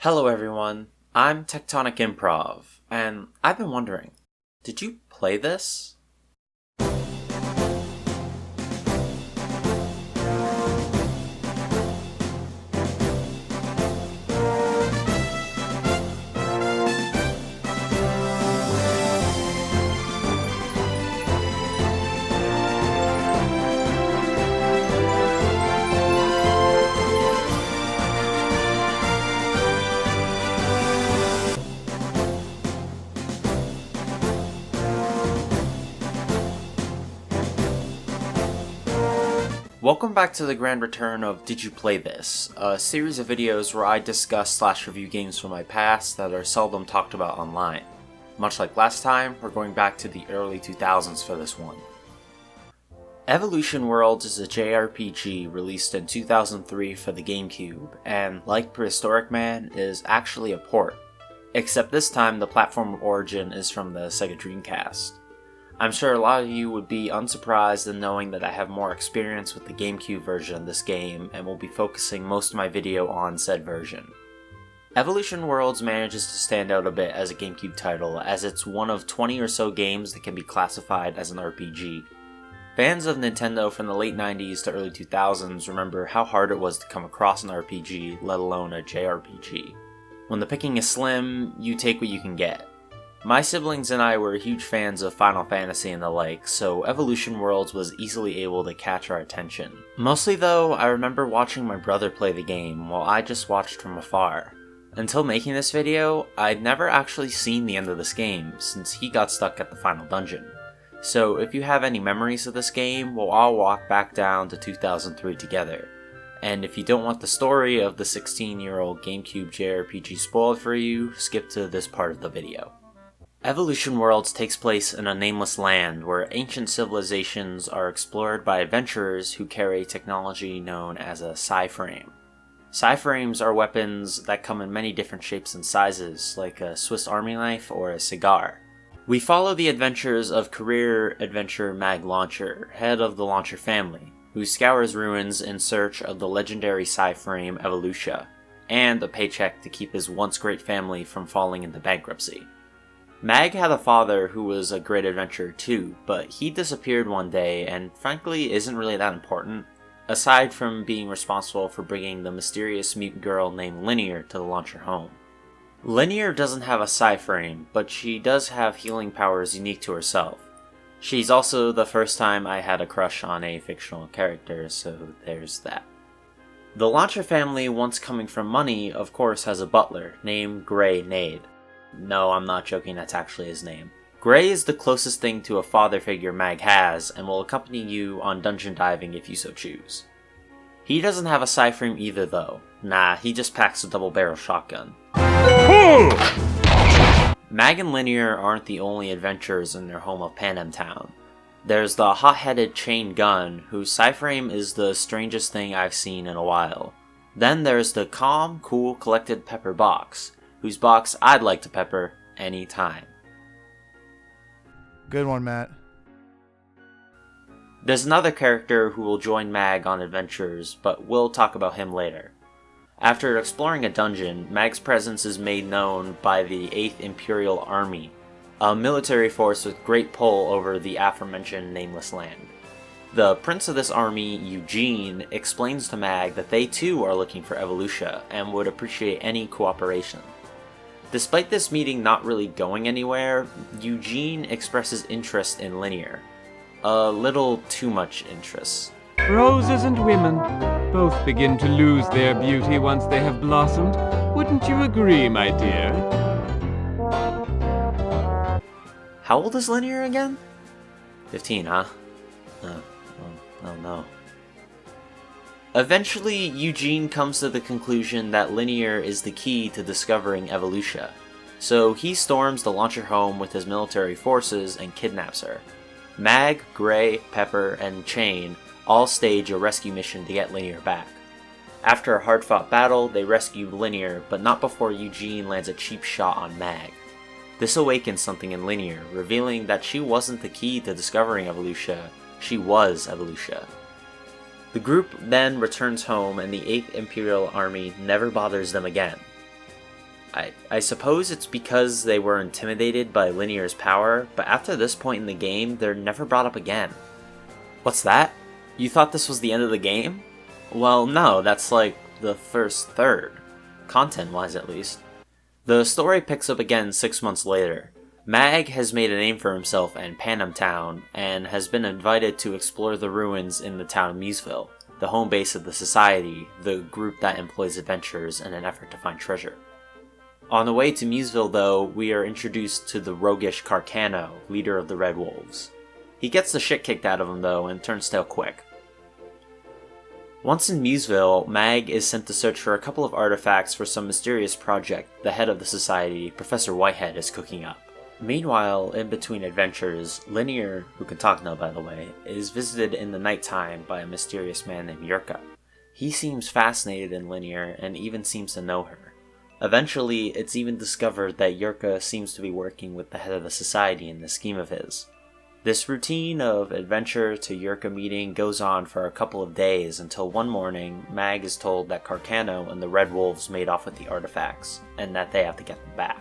Hello everyone, I'm TectonicImprov, and I've been wondering, did you play this? Welcome back to the grand return of Did You Play This? A series of videos where I discuss/review games from my past that are seldom talked about online. Much like last time, we're going back to the early 2000s for this one. Evolution Worlds is a JRPG released in 2003 for the Gamecube, and like Prehistoric Man, is actually a port. Except this time the platform of origin is from the Sega Dreamcast. I'm sure a lot of you would be unsurprised in knowing that I have more experience with the GameCube version of this game and will be focusing most of my video on said version. Evolution Worlds manages to stand out a bit as a GameCube title, as it's one of 20 or so games that can be classified as an RPG. Fans of Nintendo from the late 90s to early 2000s remember how hard it was to come across an RPG, let alone a JRPG. When the picking is slim, you take what you can get. My siblings and I were huge fans of Final Fantasy and the like, so Evolution Worlds was easily able to catch our attention. Mostly though, I remember watching my brother play the game while I just watched from afar. Until making this video, I'd never actually seen the end of this game, since he got stuck at the final dungeon. So if you have any memories of this game, we'll all walk back down to 2003 together. And if you don't want the story of the 16-year-old GameCube JRPG spoiled for you, skip to this part of the video. Evolution Worlds takes place in a nameless land where ancient civilizations are explored by adventurers who carry technology known as a Psy-frame. Psy-frames are weapons that come in many different shapes and sizes, like a Swiss Army knife or a cigar. We follow the adventures of career adventurer Mag Launcher, head of the Launcher family, who scours ruins in search of the legendary Psy-frame Evolution, and a paycheck to keep his once great family from falling into bankruptcy. Mag had a father who was a great adventurer too, but he disappeared one day and frankly isn't really that important, aside from being responsible for bringing the mysterious mutant girl named Linear to the Launcher home. Linear doesn't have a Psy-frame, but she does have healing powers unique to herself. She's also the first time I had a crush on a fictional character, so there's that. The Launcher family, once coming from money, of course has a butler named Gray Nade. No, I'm not joking, that's actually his name. Gray is the closest thing to a father figure Mag has, and will accompany you on dungeon diving if you so choose. He doesn't have a Psy-frame either though. Nah, he just packs a double-barrel shotgun. Mag and Linear aren't the only adventurers in their home of Panem Town. There's the hot-headed Chain Gun, whose Psy-frame is the strangest thing I've seen in a while. Then there's the calm, cool, collected Pepper Box, whose box I'd like to pepper anytime. Good one, Matt. There's another character who will join Mag on adventures, but we'll talk about him later. After exploring a dungeon, Mag's presence is made known by the 8th Imperial Army, a military force with great pull over the aforementioned nameless land. The prince of this army, Eugene, explains to Mag that they too are looking for Evolution and would appreciate any cooperation. Despite this meeting not really going anywhere, Eugene expresses interest in Linear. A little too much interest. Roses and women both begin to lose their beauty once they have blossomed. Wouldn't you agree, my dear? How old is Linear again? 15, huh? Oh no. Eventually, Eugene comes to the conclusion that Linear is the key to discovering Evolution, so he storms the Launcher home with his military forces and kidnaps her. Mag, Gray, Pepper, and Chain all stage a rescue mission to get Linear back. After a hard-fought battle, they rescue Linear, but not before Eugene lands a cheap shot on Mag. This awakens something in Linear, revealing that she wasn't the key to discovering Evolution, she was Evolution. The group then returns home and the 8th Imperial Army never bothers them again. I suppose it's because they were intimidated by Linear's power, but after this point in the game, they're never brought up again. What's that? You thought this was the end of the game? Well, no, that's like the first third. Content-wise, at least. The story picks up again 6 months later. Mag has made a name for himself in Panem Town, and has been invited to explore the ruins in the town of Museville, the home base of the Society, the group that employs adventurers in an effort to find treasure. On the way to Museville, though, we are introduced to the roguish Carcano, leader of the Red Wolves. He gets the shit kicked out of him, though, and turns tail quick. Once in Museville, Mag is sent to search for a couple of artifacts for some mysterious project the head of the Society, Professor Whitehead, is cooking up. Meanwhile, in between adventures, Linear, who can talk now by the way, is visited in the nighttime by a mysterious man named Yurka. He seems fascinated in Linear and even seems to know her. Eventually, it's even discovered that Yurka seems to be working with the head of the Society in this scheme of his. This routine of adventure to Yurka meeting goes on for a couple of days until one morning, Mag is told that Carcano and the Red Wolves made off with the artifacts, and that they have to get them back.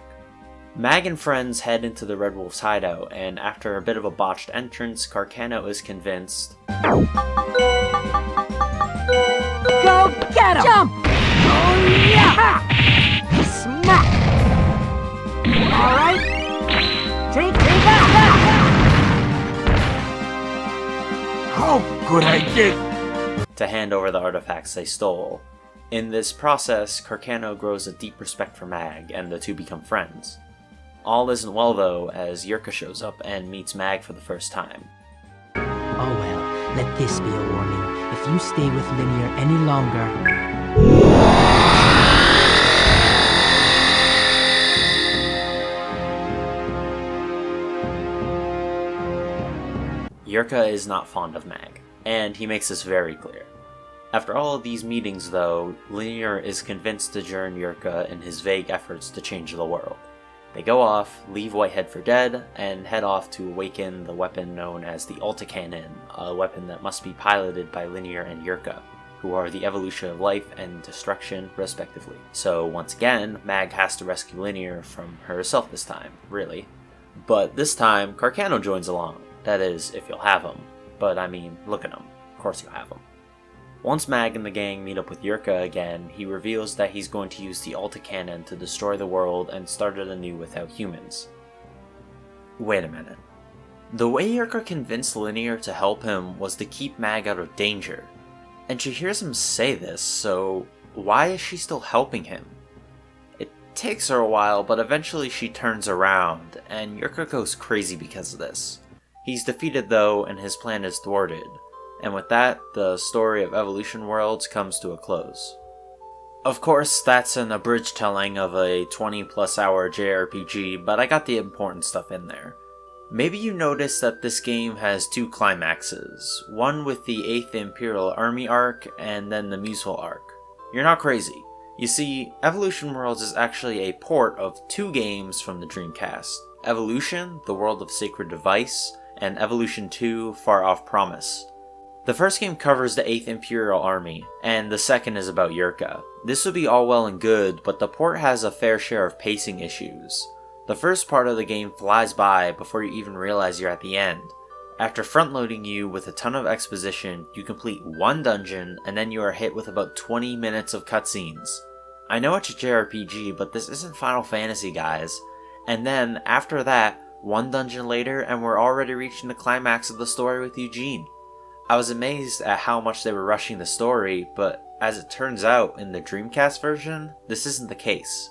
Mag and friends head into the Red Wolves' hideout, and after a bit of a botched entrance, Carcano is convinced. Go get him! Jump! Oh yeah! Smack! Alright? Take that! How could I get? To hand over the artifacts they stole. In this process, Carcano grows a deep respect for Mag, and the two become friends. All isn't well though, as Yurka shows up and meets Mag for the first time. Oh well, let this be a warning. If you stay with Linear any longer... Yurka is not fond of Mag, and he makes this very clear. After all of these meetings though, Linear is convinced to join Yurka in his vague efforts to change the world. They go off, leave Whitehead for dead, and head off to awaken the weapon known as the Ulticannon, a weapon that must be piloted by Linear and Yurka, who are the evolution of life and destruction respectively. So once again, Mag has to rescue Linear from herself this time, really. But this time, Carcano joins along. That is, if you'll have him. But I mean, look at him. Of course you'll have him. Once Mag and the gang meet up with Yurka again, he reveals that he's going to use the Ulticannon to destroy the world and start it anew without humans. Wait a minute. The way Yurka convinced Linear to help him was to keep Mag out of danger. And she hears him say this, so why is she still helping him? It takes her a while, but eventually she turns around, and Yurka goes crazy because of this. He's defeated though, and his plan is thwarted. And with that, the story of Evolution Worlds comes to a close. Of course, that's an abridged telling of a 20+ hour JRPG, but I got the important stuff in there. Maybe you noticed that this game has two climaxes, one with the 8th Imperial Army arc, and then the Museville arc. You're not crazy. You see, Evolution Worlds is actually a port of two games from the Dreamcast. Evolution, The World of Sacred Device, and Evolution 2, Far Off Promise. The first game covers the 8th Imperial Army, and the second is about Yurka. This would be all well and good, but the port has a fair share of pacing issues. The first part of the game flies by before you even realize you're at the end. After front-loading you with a ton of exposition, you complete one dungeon, and then you are hit with about 20 minutes of cutscenes. I know it's a JRPG, but this isn't Final Fantasy, guys. And then, after that, one dungeon later, and we're already reaching the climax of the story with Eugene. I was amazed at how much they were rushing the story, but as it turns out, in the Dreamcast version, this isn't the case.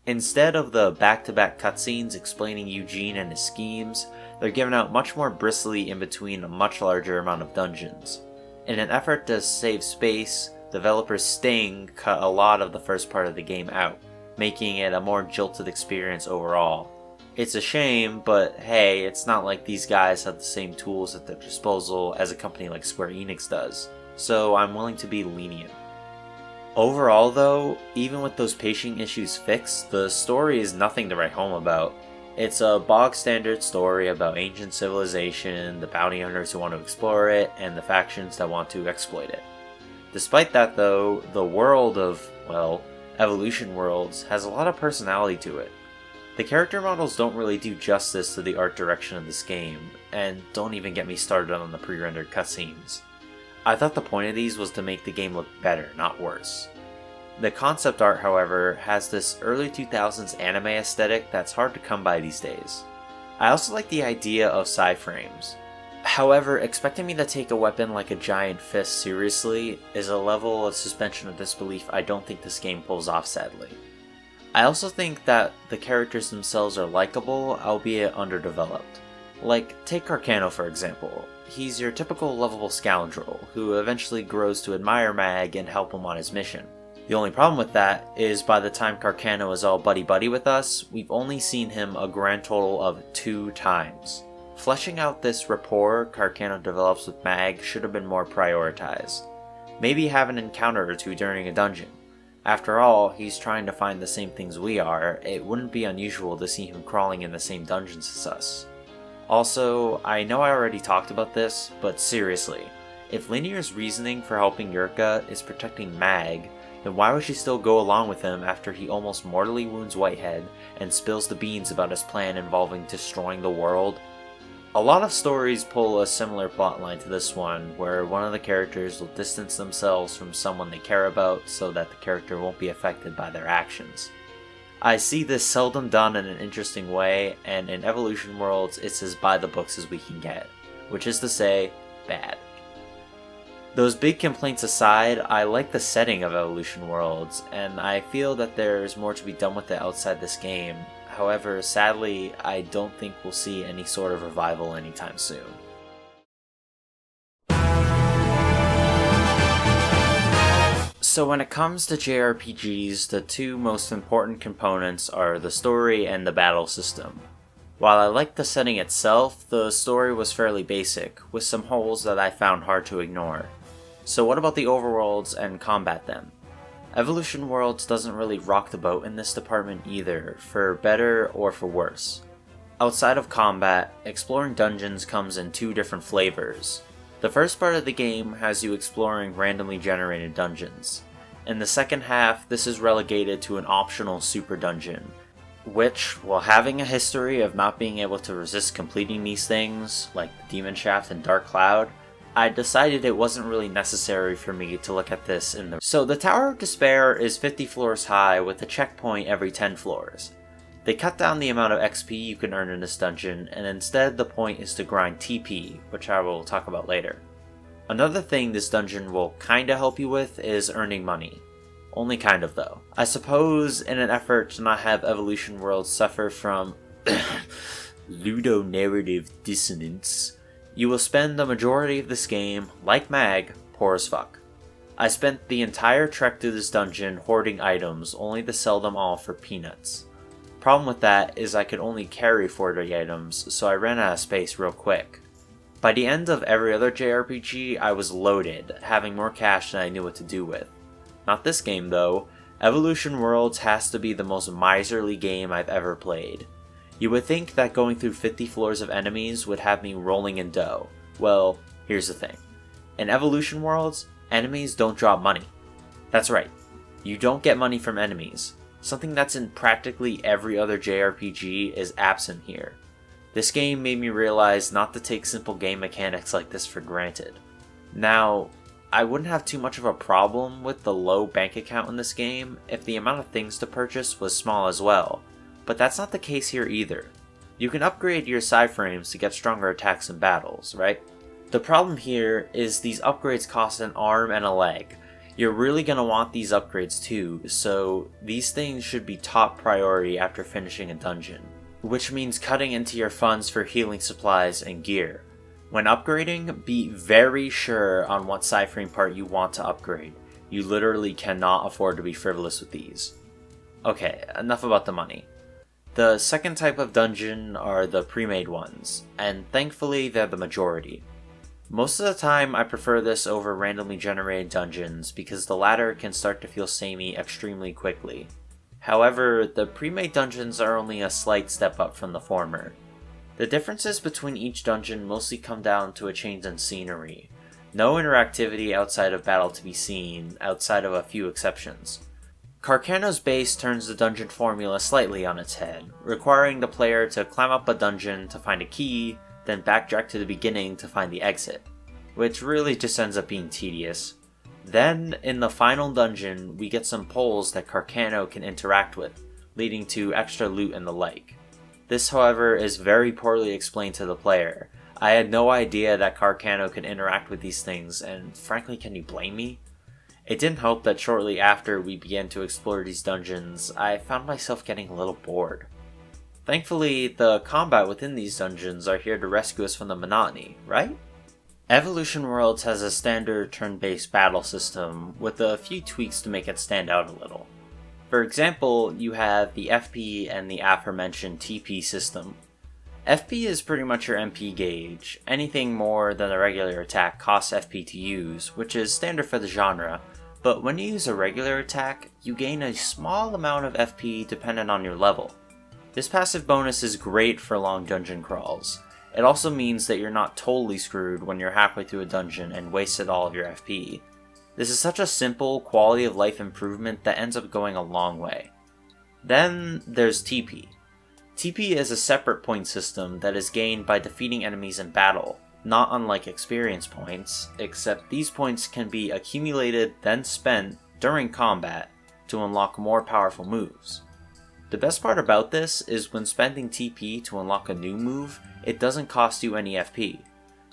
Instead of the back-to-back cutscenes explaining Eugene and his schemes, they're given out much more bristly in between a much larger amount of dungeons. In an effort to save space, developers Sting cut a lot of the first part of the game out, making it a more jilted experience overall. It's a shame, but hey, it's not like these guys have the same tools at their disposal as a company like Square Enix does, so I'm willing to be lenient. Overall though, even with those pacing issues fixed, the story is nothing to write home about. It's a bog standard story about ancient civilization, the bounty hunters who want to explore it, and the factions that want to exploit it. Despite that though, the world of, well, Evolution Worlds has a lot of personality to it. The character models don't really do justice to the art direction of this game, and don't even get me started on the pre-rendered cutscenes. I thought the point of these was to make the game look better, not worse. The concept art, however, has this early 2000s anime aesthetic that's hard to come by these days. I also like the idea of sci-frames. However, expecting me to take a weapon like a giant fist seriously is a level of suspension of disbelief I don't think this game pulls off, sadly. I also think that the characters themselves are likable, albeit underdeveloped. Like, take Carcano for example. He's your typical lovable scoundrel, who eventually grows to admire Mag and help him on his mission. The only problem with that is by the time Carcano is all buddy-buddy with us, we've only seen him a grand total of 2 times. Fleshing out this rapport Carcano develops with Mag should have been more prioritized. Maybe have an encounter or two during a dungeon. After all, he's trying to find the same things we are. It wouldn't be unusual to see him crawling in the same dungeons as us. Also, I know I already talked about this, but seriously, if Linear's reasoning for helping Yurka is protecting Mag, then why would she still go along with him after he almost mortally wounds Whitehead and spills the beans about his plan involving destroying the world? A lot of stories pull a similar plotline to this one, where one of the characters will distance themselves from someone they care about so that the character won't be affected by their actions. I see this seldom done in an interesting way, and in Evolution Worlds it's as by the books as we can get, which is to say, bad. Those big complaints aside, I like the setting of Evolution Worlds, and I feel that there's more to be done with it outside this game. However, sadly, I don't think we'll see any sort of revival anytime soon. So when it comes to JRPGs, the 2 most important components are the story and the battle system. While I liked the setting itself, the story was fairly basic, with some holes that I found hard to ignore. So what about the overworlds and combat then? Evolution Worlds doesn't really rock the boat in this department either, for better or for worse. Outside of combat, exploring dungeons comes in 2 different flavors. The first part of the game has you exploring randomly generated dungeons. In the second half, this is relegated to an optional super dungeon, which, while having a history of not being able to resist completing these things, like the Demon Shaft and Dark Cloud, I decided it wasn't really necessary for me to look at this in the... So the Tower of Despair is 50 floors high with a checkpoint every 10 floors. They cut down the amount of XP you can earn in this dungeon, and instead the point is to grind TP, which I will talk about later. Another thing this dungeon will kinda help you with is earning money. Only kind of though. I suppose in an effort to not have Evolution Worlds suffer from ludonarrative dissonance, you will spend the majority of this game, like Mag, poor as fuck. I spent the entire trek through this dungeon hoarding items, only to sell them all for peanuts. Problem with that is I could only carry 40 items, so I ran out of space real quick. By the end of every other JRPG, I was loaded, having more cash than I knew what to do with. Not this game though. Evolution Worlds has to be the most miserly game I've ever played. You would think that going through 50 floors of enemies would have me rolling in dough. Well, here's the thing. In Evolution Worlds, enemies don't drop money. That's right, you don't get money from enemies. Something that's in practically every other JRPG is absent here. This game made me realize not to take simple game mechanics like this for granted. Now, I wouldn't have too much of a problem with the low bank account in this game if the amount of things to purchase was small as well, but that's not the case here either. You can upgrade your sci-frames to get stronger attacks in battles, right? The problem here is these upgrades cost an arm and a leg. You're really going to want these upgrades too, so these things should be top priority after finishing a dungeon, which means cutting into your funds for healing supplies and gear. When upgrading, be very sure on what sci-frame part you want to upgrade. You literally cannot afford to be frivolous with these. Okay, enough about the money. The second type of dungeon are the pre-made ones, and thankfully they're the majority. Most of the time I prefer this over randomly generated dungeons because the latter can start to feel samey extremely quickly. However, the pre-made dungeons are only a slight step up from the former. The differences between each dungeon mostly come down to a change in scenery. No interactivity outside of battle to be seen, outside of a few exceptions. Carcano's base turns the dungeon formula slightly on its head, requiring the player to climb up a dungeon to find a key, then backtrack to the beginning to find the exit, which really just ends up being tedious. Then, in the final dungeon, we get some poles that Carcano can interact with, leading to extra loot and the like. This, however, is very poorly explained to the player. I had no idea that Carcano could interact with these things, and frankly, can you blame me? It didn't help that shortly after we began to explore these dungeons, I found myself getting a little bored. Thankfully, the combat within these dungeons are here to rescue us from the monotony, right? Evolution Worlds has a standard turn-based battle system with a few tweaks to make it stand out a little. For example, you have the FP and the aforementioned TP system. FP is pretty much your MP gauge. Anything more than a regular attack costs FP to use, which is standard for the genre, but when you use a regular attack, you gain a small amount of FP dependent on your level. This passive bonus is great for long dungeon crawls. It also means that you're not totally screwed when you're halfway through a dungeon and wasted all of your FP. This is such a simple, quality of life improvement that ends up going a long way. Then there's TP. TP is a separate point system that is gained by defeating enemies in battle, not unlike experience points, except these points can be accumulated then spent during combat to unlock more powerful moves. The best part about this is when spending TP to unlock a new move, it doesn't cost you any FP.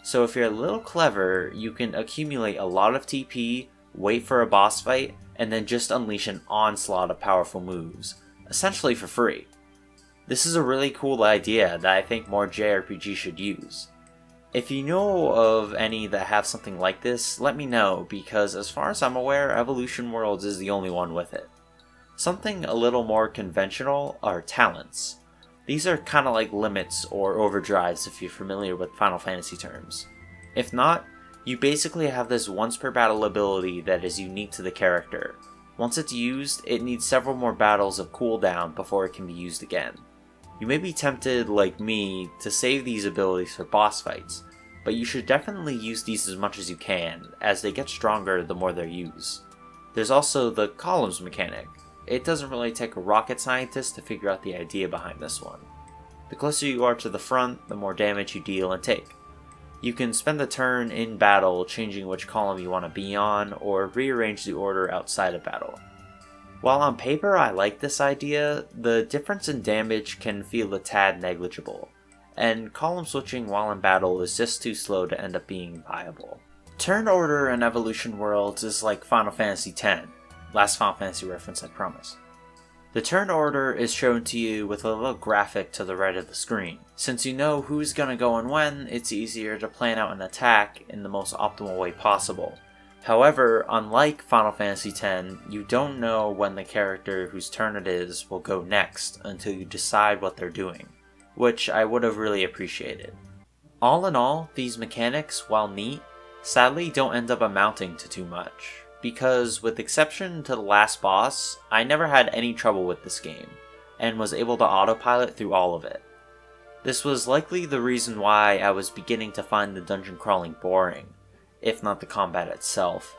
So if you're a little clever, you can accumulate a lot of TP, wait for a boss fight, and then just unleash an onslaught of powerful moves, essentially for free. This is a really cool idea that I think more JRPGs should use. If you know of any that have something like this, let me know, because as far as I'm aware, Evolution Worlds is the only one with it. Something a little more conventional are talents. These are kinda like limits or overdrives if you're familiar with Final Fantasy terms. If not, you basically have this once per battle ability that is unique to the character. Once it's used, it needs several more battles of cooldown before it can be used again. You may be tempted, like me, to save these abilities for boss fights, but you should definitely use these as much as you can, as they get stronger the more they're used. There's also the columns mechanic. It doesn't really take a rocket scientist to figure out the idea behind this one. The closer you are to the front, the more damage you deal and take. You can spend the turn in battle changing which column you want to be on, or rearrange the order outside of battle. While on paper I like this idea, the difference in damage can feel a tad negligible, and column switching while in battle is just too slow to end up being viable. Turn order in Evolution Worlds is like Final Fantasy X, last Final Fantasy reference I promise. The turn order is shown to you with a little graphic to the right of the screen. Since you know who's gonna go and when, it's easier to plan out an attack in the most optimal way possible. However, unlike Final Fantasy X, you don't know when the character whose turn it is will go next until you decide what they're doing, which I would have really appreciated. All in all, these mechanics, while neat, sadly don't end up amounting to too much, because with exception to the last boss, I never had any trouble with this game, and was able to autopilot through all of it. This was likely the reason why I was beginning to find the dungeon crawling boring, if not the combat itself.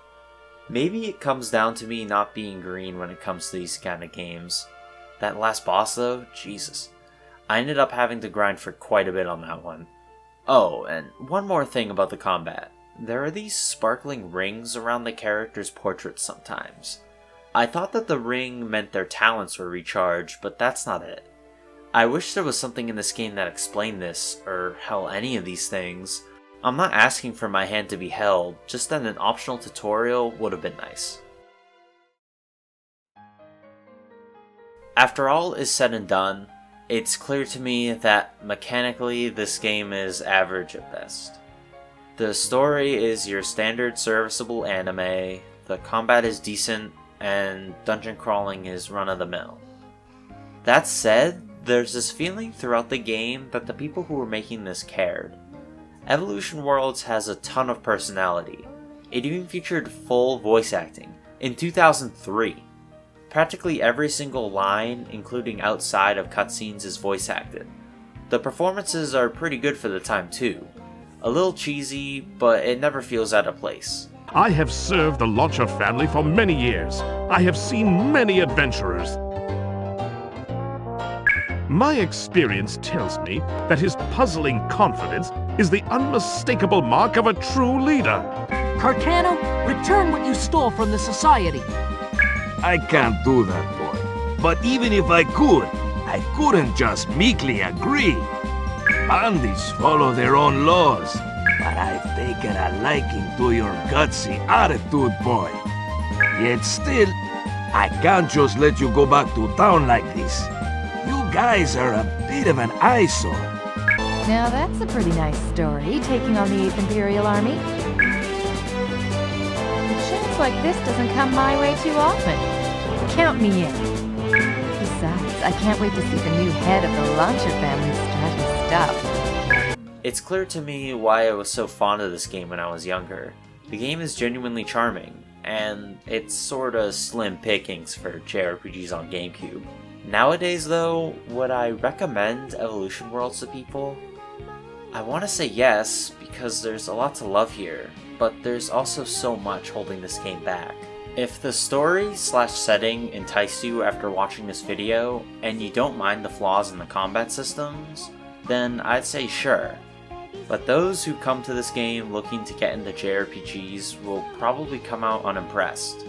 Maybe it comes down to me not being green when it comes to these kind of games. That last boss though, Jesus. I ended up having to grind for quite a bit on that one. Oh, and one more thing about the combat. There are these sparkling rings around the characters' portraits sometimes. I thought that the ring meant their talents were recharged, but that's not it. I wish there was something in this game that explained this, or hell, any of these things. I'm not asking for my hand to be held, just that an optional tutorial would have been nice. After all is said and done, it's clear to me that mechanically this game is average at best. The story is your standard serviceable anime, the combat is decent, and dungeon crawling is run-of-the-mill. That said, there's this feeling throughout the game that the people who were making this cared. Evolution Worlds has a ton of personality. It even featured full voice acting, in 2003. Practically every single line, including outside of cutscenes, is voice acted. The performances are pretty good for the time too. A little cheesy, but it never feels out of place. I have served the Launcher family for many years. I have seen many adventurers. My experience tells me that his puzzling confidence is the unmistakable mark of a true leader. Carcano, return what you stole from the society. I can't do that, boy. But even if I could, I couldn't just meekly agree. Bandits follow their own laws, but I've taken a liking to your gutsy attitude, boy. Yet still, I can't just let you go back to town like this. You guys are a bit of an eyesore. Now that's a pretty nice story, taking on the 8th Imperial Army. A chance like this doesn't come my way too often. Count me in. Besides, I can't wait to see the new head of the Launcher family start his stuff. It's clear to me why I was so fond of this game when I was younger. The game is genuinely charming, and it's sorta slim pickings for JRPGs on Gamecube. Nowadays though, would I recommend Evolution Worlds to people? I want to say yes, because there's a lot to love here, but there's also so much holding this game back. If the story/setting entice you after watching this video, and you don't mind the flaws in the combat systems, then I'd say sure. But those who come to this game looking to get into JRPGs will probably come out unimpressed.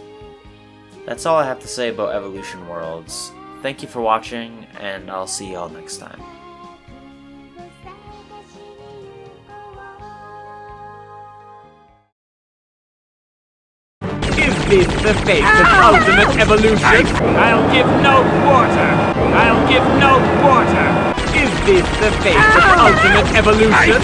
That's all I have to say about Evolution Worlds. Thank you for watching, and I'll see y'all next time. Is this the fate of ultimate evolution? I'll give no quarter! I'll give no quarter! Is this the fate of ultimate evolution?